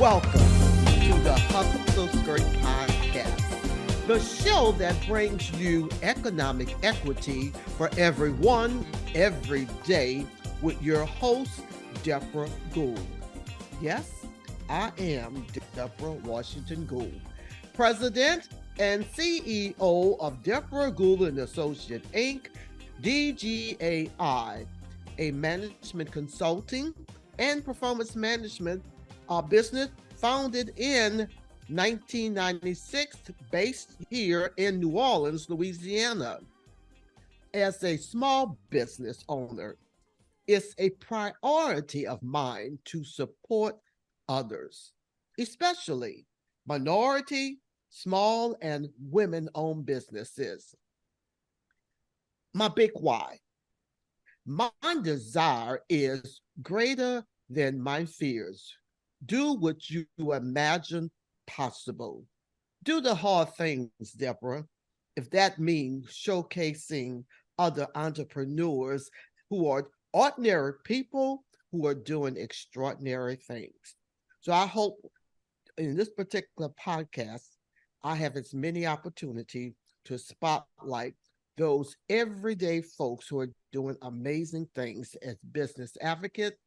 Welcome to the Hustle Skirt Podcast, the show that brings you economic equity for everyone, every day, with your host, Debra Gould. Yes, I am Debra Washington Gould, President and CEO of Debra Gould and Associate Inc., DGAI, a management consulting and performance management business founded in 1996, based here in New Orleans, Louisiana. As a small business owner, it's a priority of mine to support others, especially minority, small, and women-owned businesses. My big why. My desire is greater than my fears. Do what you imagine possible. Do the hard things, Debra, if that means showcasing other entrepreneurs who are ordinary people who are doing extraordinary things. So I hope in this particular podcast, I have as many opportunities to spotlight those everyday folks who are doing amazing things as business advocates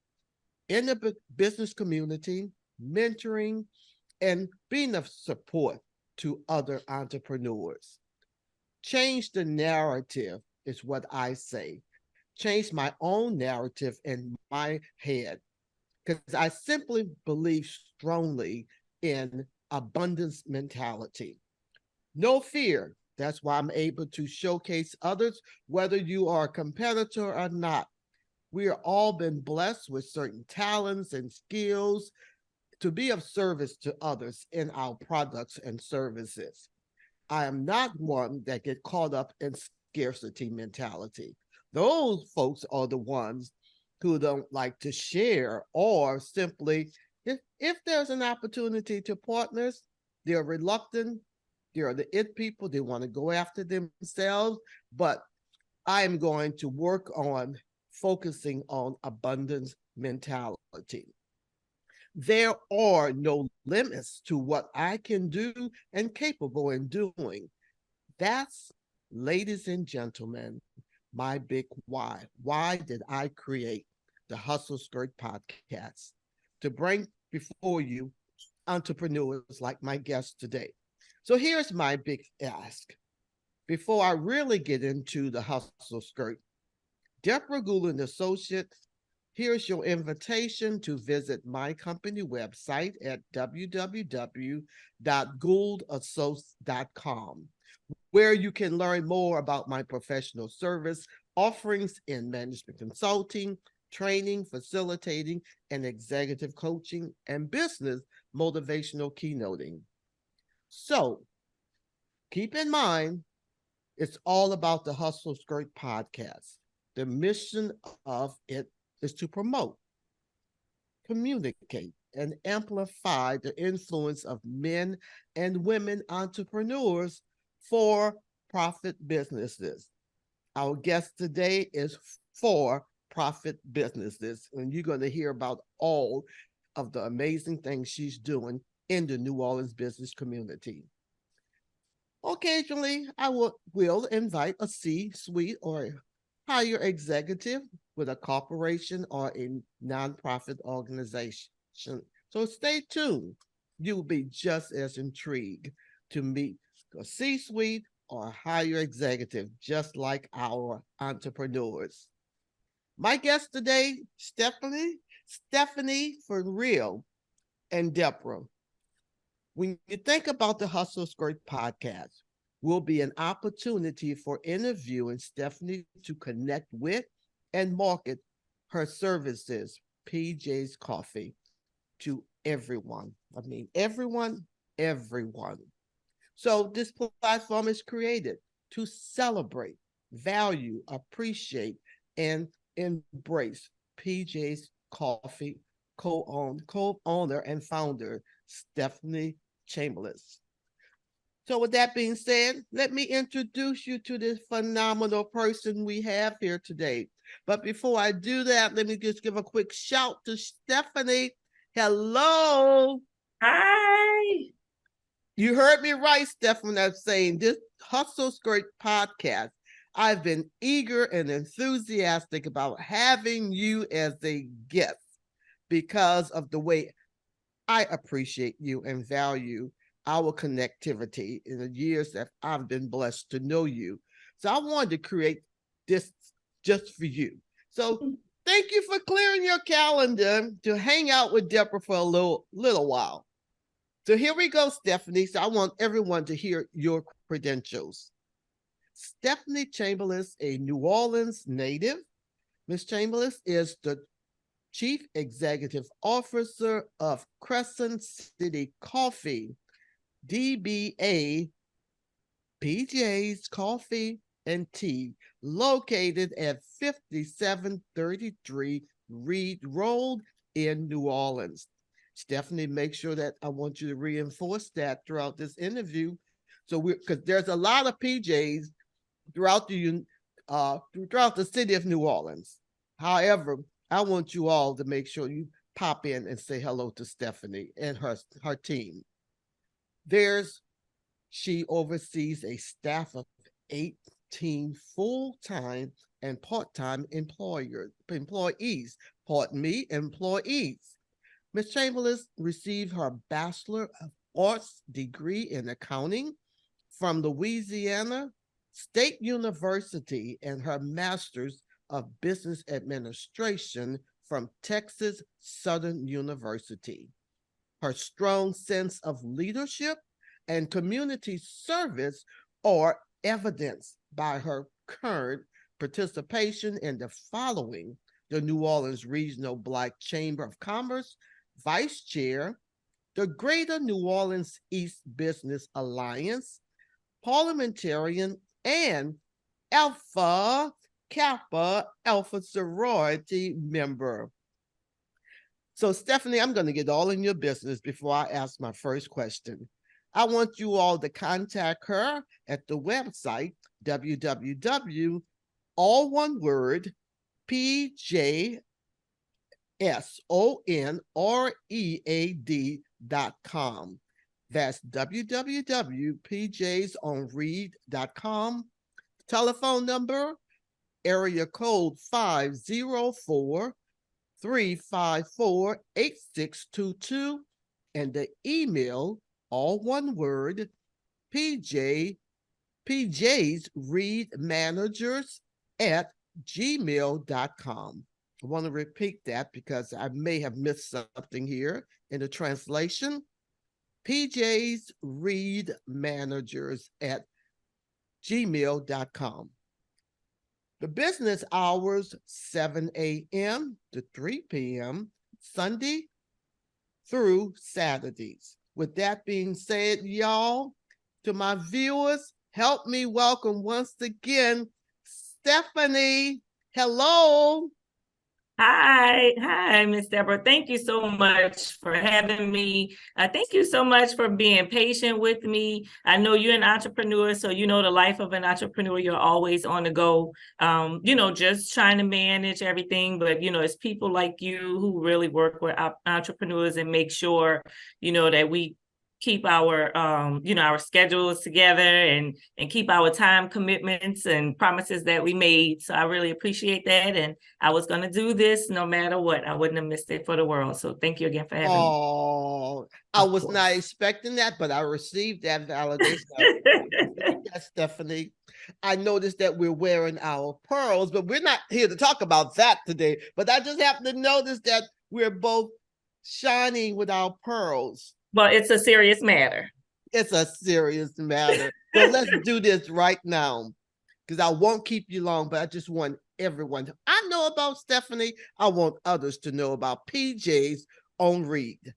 in the business community, mentoring, and being of support to other entrepreneurs. Change the narrative is what I say. Change my own narrative in my head because I simply believe strongly in abundance mentality. No fear. That's why I'm able to showcase others, whether you are a competitor or not. We are all been blessed with certain talents and skills to be of service to others in our products and services. I am not one that get caught up in scarcity mentality. Those folks are the ones who don't like to share, or simply, if there's an opportunity to partners, they're reluctant. They're the it people. They want to go after themselves. But I am going to work on focusing on abundance mentality. There are no limits to what I can do and capable in doing. That's, ladies and gentlemen, my big why. Why did I create the Hustle Skirt podcast? To bring before you entrepreneurs like my guest today. So here's my big ask. Before I really get into the Hustle Skirt, Debra Gould and Associates, here's your invitation to visit my company website at www.gouldassociates.com, where you can learn more about my professional service offerings in management consulting, training, facilitating, and executive coaching, and business motivational keynoting. So keep in mind, it's all about the Hustle Skirt podcast. The mission of it is to promote, communicate, and amplify the influence of men and women entrepreneurs for profit businesses. Our guest today is for profit businesses, and you're going to hear about all of the amazing things she's doing in the New Orleans business community. Occasionally, I will invite a C-suite or a higher executive with a corporation or a nonprofit organization. So stay tuned. You'll be just as intrigued to meet a C-suite or a higher executive, just like our entrepreneurs. My guest today, Stephanie for real, and Debra. When you think about the Hustle Skirt podcast, will be an opportunity for interviewing Stephanie to connect with and market her services, PJ's Coffee, to everyone. I mean, everyone. So this platform is created to celebrate, value, appreciate, and embrace PJ's Coffee co-owner and founder, Stephanie Chambliss. So with that being said, let me introduce you to this phenomenal person we have here today. But before I do that, let me just give a quick shout to Stephanie. Hello. Hi. You heard me right, Steph, when I'm saying this Hustle Skirt podcast. I've been eager and enthusiastic about having you as a guest because of the way I appreciate you and value our connectivity in the years that I've been blessed to know you. So I wanted to create this just for you. So thank you for clearing your calendar to hang out with Debra for a little while. So here we go, Stephanie. So I want everyone to hear your credentials. Stephanie Chambliss, a New Orleans native. Miss Chambliss is the Chief Executive Officer of Crescent City Coffee, DBA PJ's Coffee and Tea, located at 5733 Reed Road in New Orleans. Stephanie, make sure that I want you to reinforce that throughout this interview. So because there's a lot of PJs throughout the city of New Orleans. However, I want you all to make sure you pop in and say hello to Stephanie and her team. She oversees a staff of 18 full-time and part-time employees. Ms. Chambliss received her Bachelor of Arts degree in accounting from Louisiana State University and her Master's of Business Administration from Texas Southern University. Her strong sense of leadership and community service are evidenced by her current participation in the following: the New Orleans Regional Black Chamber of Commerce Vice Chair, the Greater New Orleans East Business Alliance, Parliamentarian, and Kappa Alpha Sorority member. So, Stephanie, I'm going to get all in your business before I ask my first question. I want you all to contact her at the website www, all one word, PJSONREAD.com. That's www.pjsonread.com. Telephone number, area code 504-354-8622. And the email, all one word, pjsreadmanagers@gmail.com. I want to repeat that because I may have missed something here in the translation. pjsreadmanagers@gmail.com. The business hours, 7 a.m. to 3 p.m., Sunday through Saturdays. With that being said, y'all, to my viewers, help me welcome once again Stephanie. Hello. Hi, Miss Debra. Thank you so much for having me. Thank you so much for being patient with me. I know you're an entrepreneur, so you know the life of an entrepreneur. You're always on the go, just trying to manage everything. But, it's people like you who really work with entrepreneurs and make sure, that we keep our our schedules together and keep our time commitments and promises that we made. So I really appreciate that, and I was going to do this no matter what. I wouldn't have missed it for the world. So thank you again for having me. I was not expecting that, but I received that validation. Yes, Stephanie. I noticed that we're wearing our pearls, but we're not here to talk about that today. But I just happen to notice that we're both shining with our pearls. Well, it's a serious matter. It's a serious matter. So let's do this right now, because I won't keep you long, but I just want everyone I know about Stephanie. I want others to know about PJ's on Read.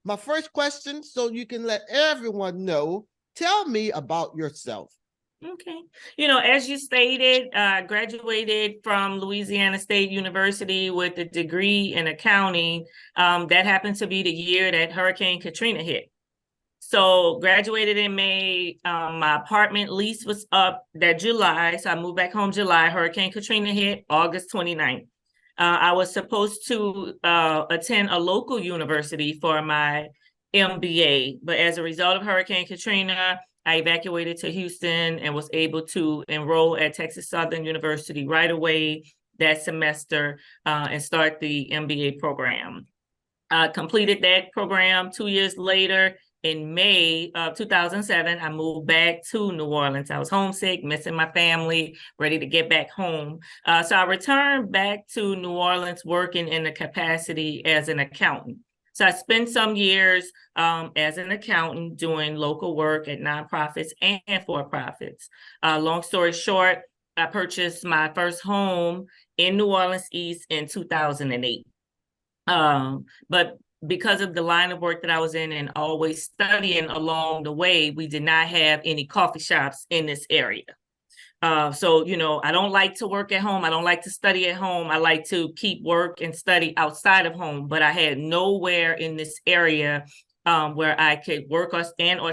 My first question, so you can let everyone know, tell me about yourself. Okay. As you stated, I graduated from Louisiana State University with a degree in accounting. That happened to be the year that Hurricane Katrina hit. So graduated in May. My apartment lease was up that July. So I moved back home July. Hurricane Katrina hit August 29th. I was supposed to attend a local university for my MBA. But as a result of Hurricane Katrina, I evacuated to Houston and was able to enroll at Texas Southern University right away that semester and start the MBA program. I completed that program 2 years later. In May of 2007, I moved back to New Orleans. I was homesick, missing my family, ready to get back home. So I returned back to New Orleans working in the capacity as an accountant. So I spent some years as an accountant doing local work at nonprofits and for-profits. Long story short, I purchased my first home in New Orleans East in 2008. But because of the line of work that I was in and always studying along the way, we did not have any coffee shops in this area. So, I don't like to work at home. I don't like to study at home. I like to keep work and study outside of home, but I had nowhere in this area where I could work or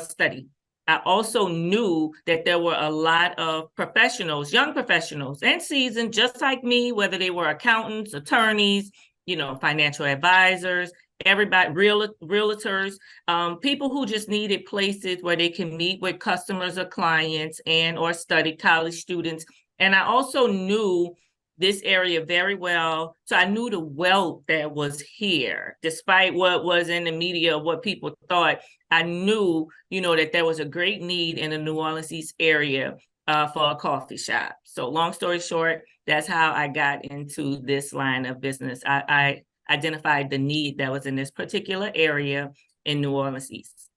study. I also knew that there were a lot of professionals, young professionals and seasoned, just like me, whether they were accountants, attorneys, financial advisors, everybody, realtors, people who just needed places where they can meet with customers or clients and or study, college students. And I also knew this area very well. So I knew the wealth that was here, despite what was in the media, what people thought. I knew, that there was a great need in the New Orleans East area for a coffee shop. So long story short, that's how I got into this line of business. I identified the need that was in this particular area in New Orleans East.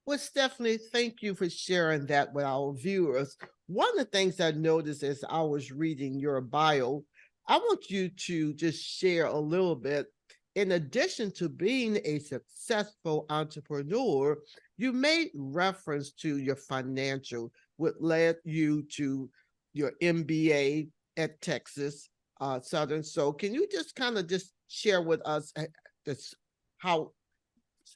Well, Stephanie, thank you for sharing that with our viewers. One of the things I noticed as I was reading your bio, I want you to just share a little bit. In addition to being a successful entrepreneur, you made reference to your financial, what led you to your MBA at Texas Southern. So can you just kind of just share with us how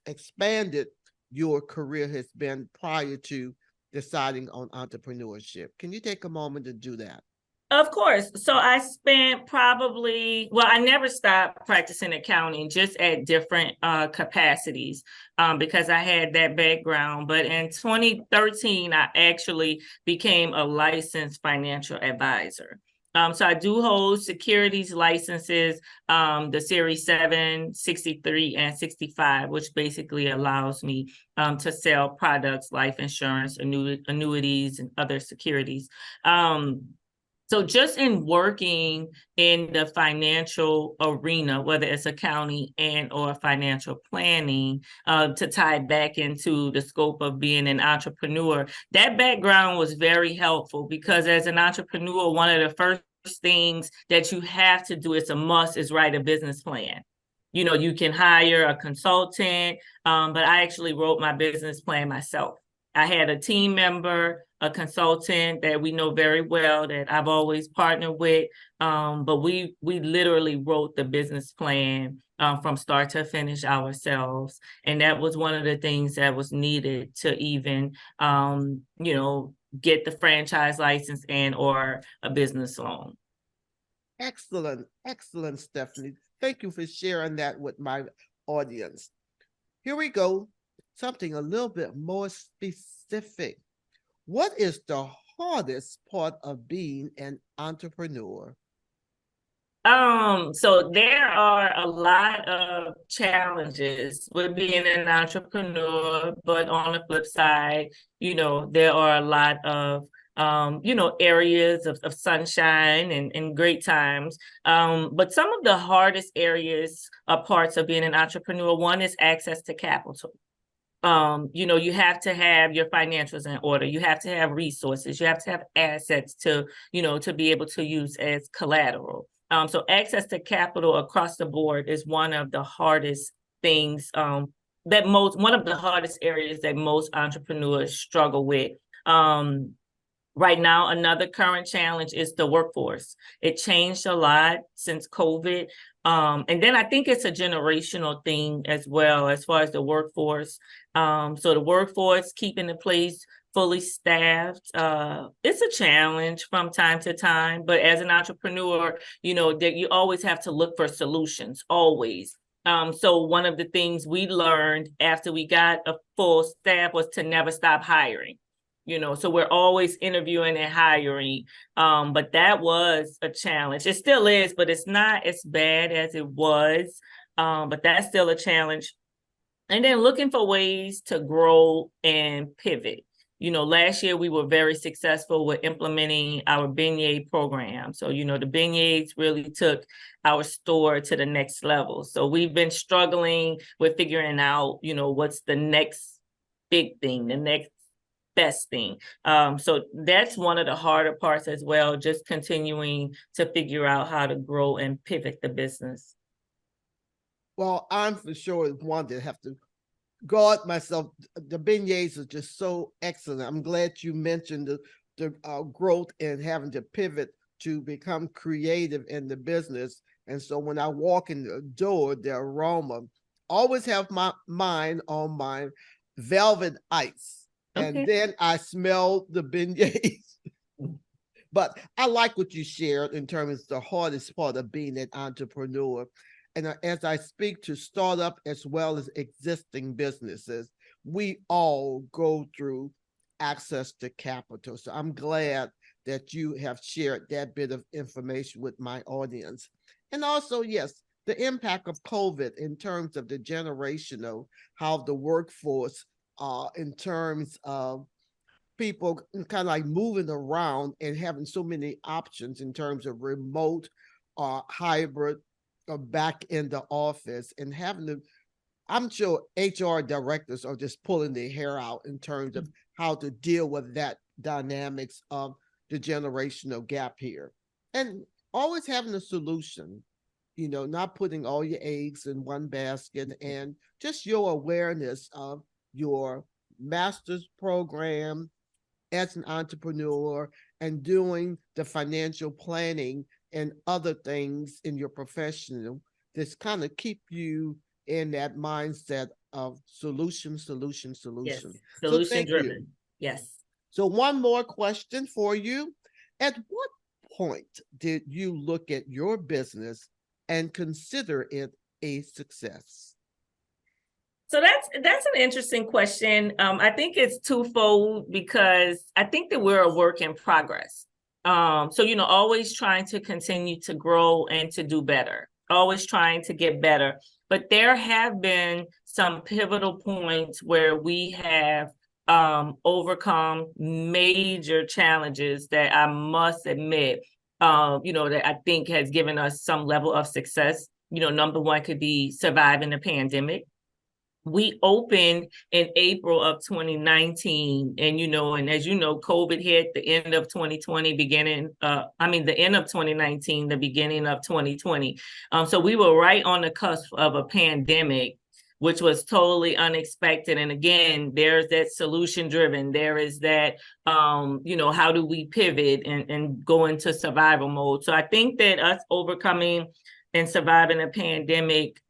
expanded your career has been prior to deciding on entrepreneurship? Can you take a moment to do that? Of course. So I spent I never stopped practicing accounting, just at different capacities because I had that background. But in 2013, I actually became a licensed financial advisor. So I do hold securities licenses, the Series 7, 63, and 65, which basically allows me to sell products, life insurance, annuities, and other securities. So just in working in the financial arena, whether it's accounting and or financial planning, to tie back into the scope of being an entrepreneur, that background was very helpful because as an entrepreneur, one of the first things that you have to do, it's a must, is write a business plan. You can hire a consultant, but I actually wrote my business plan myself. I had a team member, a consultant that we know very well that I've always partnered with, but we literally wrote the business plan from start to finish ourselves. And that was one of the things that was needed to even, get the franchise license and or a business loan. Excellent, excellent, Stephanie. Thank you for sharing that with my audience. Here we go. Something a little bit more specific. What is the hardest part of being an entrepreneur? So there are a lot of challenges with being an entrepreneur, but on the flip side, there are a lot of areas of sunshine and great times. But some of the hardest areas are parts of being an entrepreneur. One is access to capital. You have to have your financials in order. You have to have resources. You have to have assets to be able to use as collateral. So access to capital across the board is one of the hardest things one of the hardest areas that most entrepreneurs struggle with. Right now, another current challenge is the workforce. It changed a lot since COVID. And then I think it's a generational thing as well, as far as the workforce. So the workforce, keeping the place fully staffed, it's a challenge from time to time. But as an entrepreneur, that you always have to look for solutions, always. So one of the things we learned after we got a full staff was to never stop hiring. So we're always interviewing and hiring. But that was a challenge. It still is, but it's not as bad as it was. But that's still a challenge. And then looking for ways to grow and pivot. Last year we were very successful with implementing our beignet program. So, the beignets really took our store to the next level. So we've been struggling with figuring out, what's the next big thing, the next best thing. So that's one of the harder parts as well, just continuing to figure out how to grow and pivot the business. Well, I'm for sure one that have to guard myself. The beignets are just so excellent. I'm glad you mentioned the growth and having to pivot to become creative in the business. And so when I walk in the door, the aroma, always have my mind on my velvet ice. Okay. And then I smell the beignets. But I like what you shared in terms of the hardest part of being an entrepreneur. And as I speak to startup as well as existing businesses, we all go through access to capital. So I'm glad that you have shared that bit of information with my audience. And also, yes, the impact of COVID in terms of the generational, how the workforce, in terms of people kind of like moving around and having so many options in terms of remote or hybrid or back in the office, and having to, I'm sure HR directors are just pulling their hair out in terms of how to deal with that dynamics of the generational gap here. And always having a solution, not putting all your eggs in one basket, and just your awareness of your master's program as an entrepreneur and doing the financial planning and other things in your professional that's kind of keep you in that mindset of solution. Yes, So thank solution-driven. you. Yes. So one more question for you. At what point did you look at your business and consider it a success? So that's an interesting question. I think it's twofold, because I think that we're a work in progress. So, always trying to continue to grow and to do better, always trying to get better. But there have been some pivotal points where we have overcome major challenges that I must admit, that I think has given us some level of success. Number one could be surviving the pandemic. We opened in April of 2019, and as you know, COVID hit the end of 2020, the end of 2019, the beginning of 2020. So we were right on the cusp of a pandemic, which was totally unexpected. And again, there's that solution driven. There is that, how do we pivot and go into survival mode? So I think that us overcoming and surviving a pandemic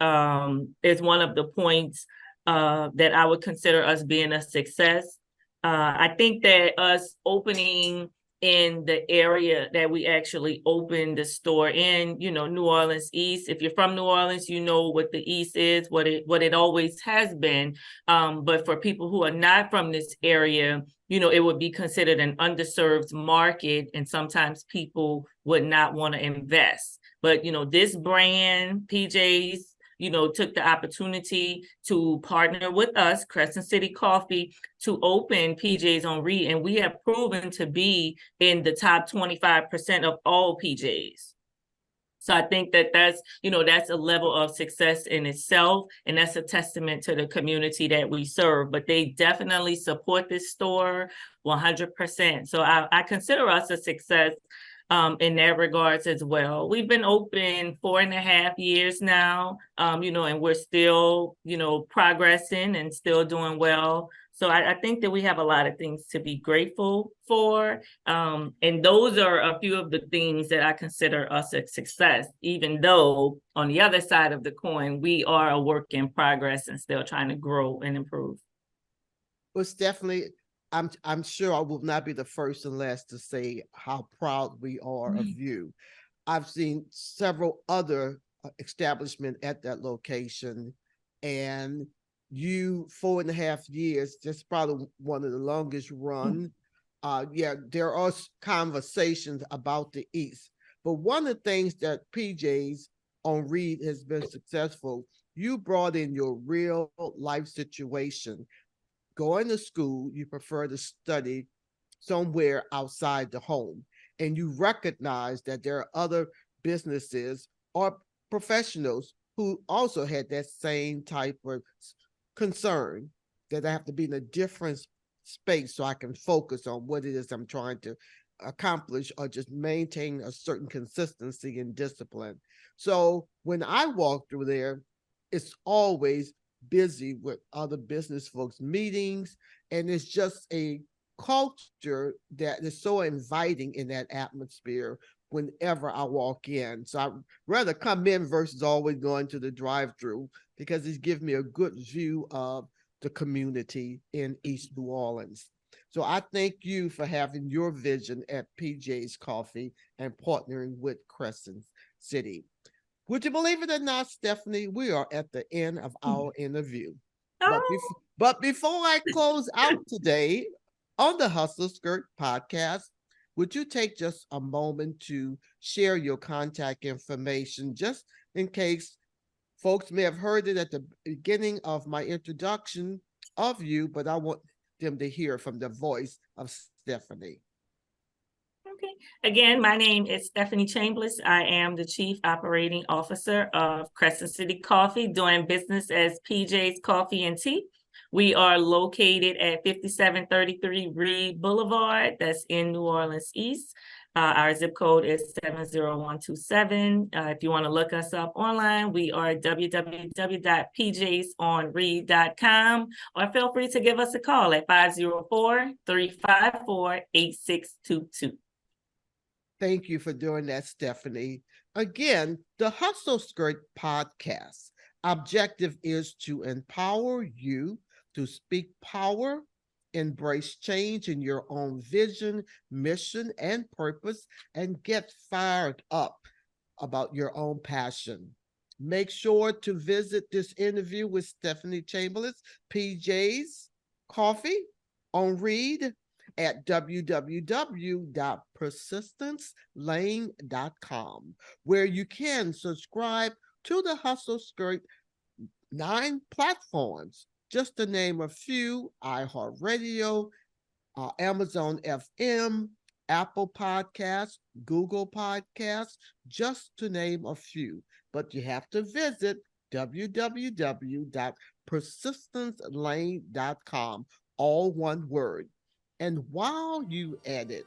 is one of the points that I would consider us being a success. I think that us opening in the area that we actually opened the store in, New Orleans East. If you're from New Orleans, you know what the East is, what it always has been. But for people who are not from this area, it would be considered an underserved market, and sometimes people would not want to invest. But, this brand, PJ's, took the opportunity to partner with us, Crescent City Coffee, to open PJ's on Read. And we have proven to be in the top 25% of all PJ's. So I think that that's a level of success in itself. And that's a testament to the community that we serve. But they definitely support this store 100%. So I consider us a success in that regards as well. We've been open 4.5 years now, and we're still, progressing and still doing well. So I think that we have a lot of things to be grateful for. And those are a few of the things that I consider us a success, even though on the other side of the coin, we are a work in progress and still trying to grow and improve. Well, it's definitely, I'm sure I will not be the first and last to say how proud we are of you. I've seen several other establishment at that location. And you 4.5 years, that's probably one of the longest run. Yeah, there are conversations about the East, but one of the things that PJ's on Read has been successful, you brought in your real life situation. Going to school, you prefer to study somewhere outside the home, and you recognize that there are other businesses or professionals who also had that same type of concern, that I have to be in a different space so I can focus on what it is I'm trying to accomplish, or just maintain a certain consistency and discipline. So when I walk through there, it's always busy with other business folks, meetings, and it's just a culture that is so inviting in that atmosphere whenever I walk in. So I'd rather come in versus always going to the drive-through, because it gives me a good view of the community in East New Orleans. So I thank you for having your vision at PJ's Coffee and partnering with Crescent City. Would you believe it or not, Stephanie, we are at the end of our interview. But before I close out today on the Hustle Skirt podcast, would you take just a moment to share your contact information, just in case folks may have heard it at the beginning of my introduction of you, but I want them to hear from the voice of Stephanie. Okay. Again, my name is Stephanie Chambliss. I am the Chief Operating Officer of Crescent City Coffee, doing business as PJ's Coffee and Tea. We are located at 5733 Read Boulevard. That's in New Orleans East. Our zip code is 70127. If you want to look us up online, we are www.pjsonread.com, or feel free to give us a call at 504-354-8622. Thank you for doing that, Stephanie. Again, the Hustle Skirt podcast objective is to empower you to speak power, embrace change in your own vision, mission, and purpose, and get fired up about your own passion. Make sure to visit this interview with Stephanie Chambliss, PJ's Coffee on Read, at www.persistencelane.com, where you can subscribe to the Hustle Skirt 9 platforms, just to name a few: iHeartRadio, Amazon FM, Apple Podcasts, Google Podcasts, just to name a few. But you have to visit www.persistencelane.com, all one word. And while you at it,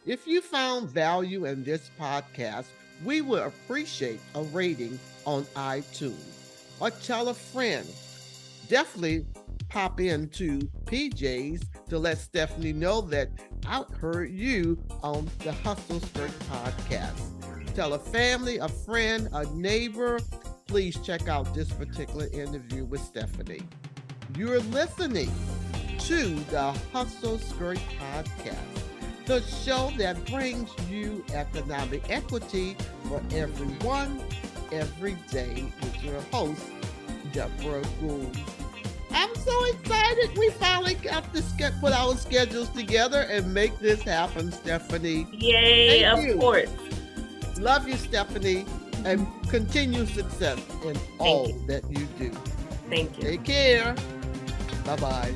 if you found value in this podcast, we would appreciate a rating on iTunes, or tell a friend. Definitely pop into PJ's to let Stephanie know that I heard you on the Hustle Skirt podcast. Tell a family, a friend, a neighbor. Please check out this particular interview with Stephanie. You're listening to the Hustle Skirt podcast, the show that brings you economic equity for everyone, every day, with your host, Debra Gould. I'm so excited we finally got to put our schedules together and make this happen, Stephanie. Yay, of course. Love you, Stephanie, and continued success in all that you do. Thank you. Take care. Bye-bye.